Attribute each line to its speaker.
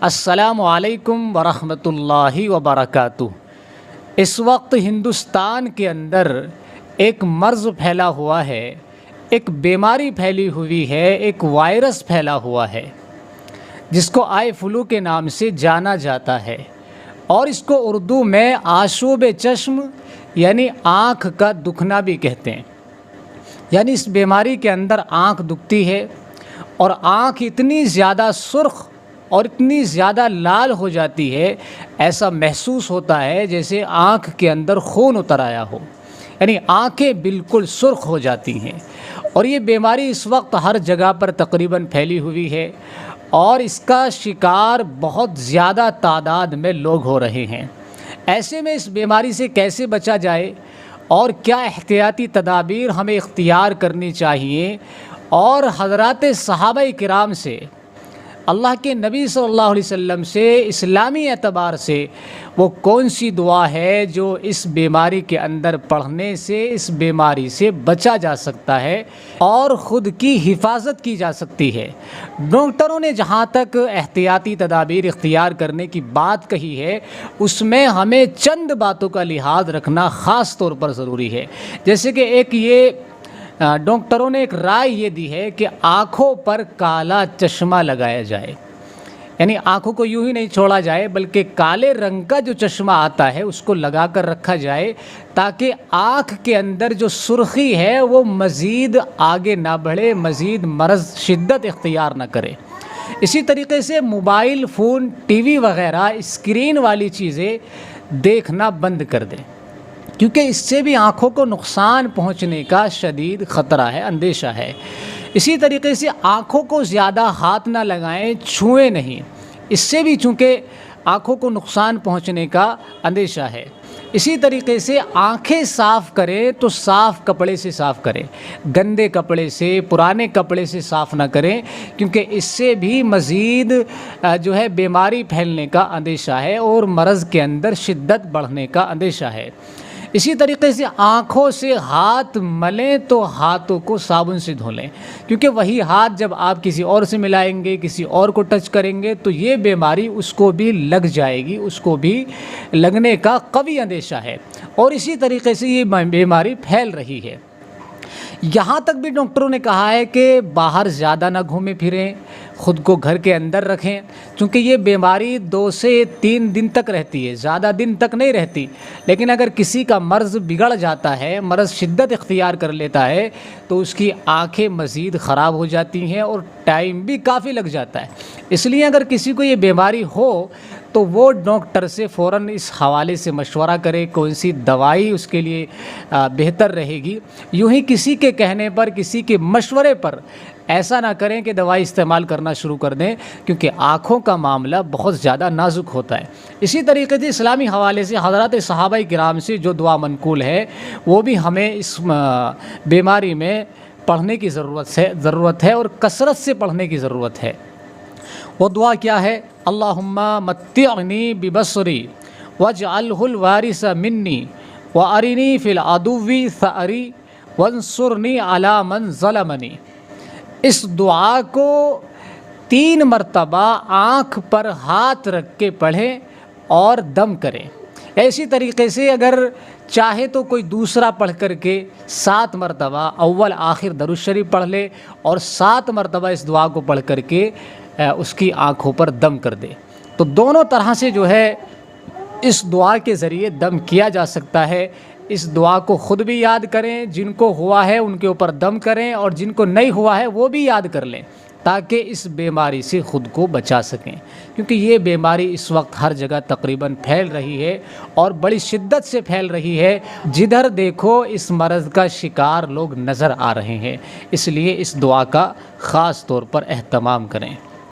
Speaker 1: السلام علیکم ورحمۃ اللہ وبرکاتہ۔ اس وقت ہندوستان کے اندر ایک مرض پھیلا ہوا ہے، ایک بیماری پھیلی ہوئی ہے، ایک وائرس پھیلا ہوا ہے جس کو آئی فلو کے نام سے جانا جاتا ہے، اور اس کو اردو میں آشوب چشم یعنی آنکھ کا دکھنا بھی کہتے ہیں۔ یعنی اس بیماری کے اندر آنکھ دکھتی ہے اور آنکھ اتنی زیادہ سرخ اور اتنی زیادہ لال ہو جاتی ہے، ایسا محسوس ہوتا ہے جیسے آنکھ کے اندر خون اتر آیا ہو، یعنی آنکھیں بالکل سرخ ہو جاتی ہیں۔ اور یہ بیماری اس وقت ہر جگہ پر تقریباً پھیلی ہوئی ہے، اور اس کا شکار بہت زیادہ تعداد میں لوگ ہو رہے ہیں۔ ایسے میں اس بیماری سے کیسے بچا جائے اور کیا احتیاطی تدابیر ہمیں اختیار کرنی چاہیے، اور حضرات صحابہ کرام سے، اللہ کے نبی صلی اللہ علیہ وسلم سے، اسلامی اعتبار سے وہ کون سی دعا ہے جو اس بیماری کے اندر پڑھنے سے اس بیماری سے بچا جا سکتا ہے اور خود کی حفاظت کی جا سکتی ہے۔ ڈاکٹروں نے جہاں تک احتیاطی تدابیر اختیار کرنے کی بات کہی ہے، اس میں ہمیں چند باتوں کا لحاظ رکھنا خاص طور پر ضروری ہے۔ جیسے کہ ایک یہ ڈاکٹروں نے ایک رائے یہ دی ہے کہ آنکھوں پر کالا چشمہ لگایا جائے، یعنی آنکھوں کو یوں ہی نہیں چھوڑا جائے بلکہ کالے رنگ کا جو چشمہ آتا ہے اس کو لگا کر رکھا جائے، تاکہ آنکھ کے اندر جو سرخی ہے وہ مزید آگے نہ بڑھے، مزید مرض شدت اختیار نہ کرے۔ اسی طریقے سے موبائل فون، ٹی وی وغیرہ اسکرین والی چیزیں دیکھنا بند کر دیں، کیونکہ اس سے بھی آنکھوں کو نقصان پہنچنے کا شدید خطرہ ہے، اندیشہ ہے۔ اسی طریقے سے آنکھوں کو زیادہ ہاتھ نہ لگائیں، چھوئیں نہیں، اس سے بھی چونکہ آنکھوں کو نقصان پہنچنے کا اندیشہ ہے۔ اسی طریقے سے آنکھیں صاف کریں تو صاف کپڑے سے صاف کریں، گندے کپڑے سے، پرانے کپڑے سے صاف نہ کریں، کیونکہ اس سے بھی مزید جو ہے بیماری پھیلنے کا اندیشہ ہے اور مرض کے اندر شدت بڑھنے کا اندیشہ ہے۔ اسی طریقے سے آنکھوں سے ہاتھ ملیں تو ہاتھوں کو صابن سے دھو لیں، کیونکہ وہی ہاتھ جب آپ کسی اور سے ملائیں گے، کسی اور کو ٹچ کریں گے تو یہ بیماری اس کو بھی لگ جائے گی، اس کو بھی لگنے کا قوی اندیشہ ہے، اور اسی طریقے سے یہ بیماری پھیل رہی ہے۔ یہاں تک بھی ڈاکٹروں نے کہا ہے کہ باہر زیادہ نہ گھومیں پھریں، خود کو گھر کے اندر رکھیں، چونکہ یہ بیماری 2 سے 3 دن تک رہتی ہے، زیادہ دن تک نہیں رہتی۔ لیکن اگر کسی کا مرض بگڑ جاتا ہے، مرض شدت اختیار کر لیتا ہے، تو اس کی آنکھیں مزید خراب ہو جاتی ہیں اور ٹائم بھی کافی لگ جاتا ہے۔ اس لیے اگر کسی کو یہ بیماری ہو تو وہ ڈاکٹر سے فوراً اس حوالے سے مشورہ کرے کون سی دوائی اس کے لیے بہتر رہے گی۔ یوں ہی کسی کے کہنے پر، کسی کے مشورے پر ایسا نہ کریں کہ دوائی استعمال کرنا شروع کر دیں، کیونکہ آنکھوں کا معاملہ بہت زیادہ نازک ہوتا ہے۔ اسی طریقے سے اسلامی حوالے سے حضرات صحابہ کرام سے جو دعا منقول ہے وہ بھی ہمیں اس بیماری میں پڑھنے کی ضرورت ہے اور کثرت سے پڑھنے کی ضرورت ہے۔ وہ دعا کیا ہے؟ اللہم متعنی ببصری واجعلہ الوارث منی وارنی فی العدو ثأری وانصرنی علی من ظلمنی۔ اس دعا کو 3 مرتبہ آنکھ پر ہاتھ رکھ کے پڑھیں اور دم کریں۔ اسی طریقے سے اگر چاہے تو کوئی دوسرا پڑھ کر کے 7 مرتبہ اول آخر درود شریف پڑھ لے، اور 7 مرتبہ اس دعا کو پڑھ کر کے اس کی آنکھوں پر دم کر دے۔ تو دونوں طرح سے جو ہے اس دعا کے ذریعے دم کیا جا سکتا ہے۔ اس دعا کو خود بھی یاد کریں، جن کو ہوا ہے ان کے اوپر دم کریں، اور جن کو نہیں ہوا ہے وہ بھی یاد کر لیں، تاکہ اس بیماری سے خود کو بچا سکیں، کیونکہ یہ بیماری اس وقت ہر جگہ تقریباً پھیل رہی ہے اور بڑی شدت سے پھیل رہی ہے۔ جدھر دیکھو اس مرض کا شکار لوگ نظر آ رہے ہیں، اس لیے اس دعا کا خاص طور پر اہتمام کریں۔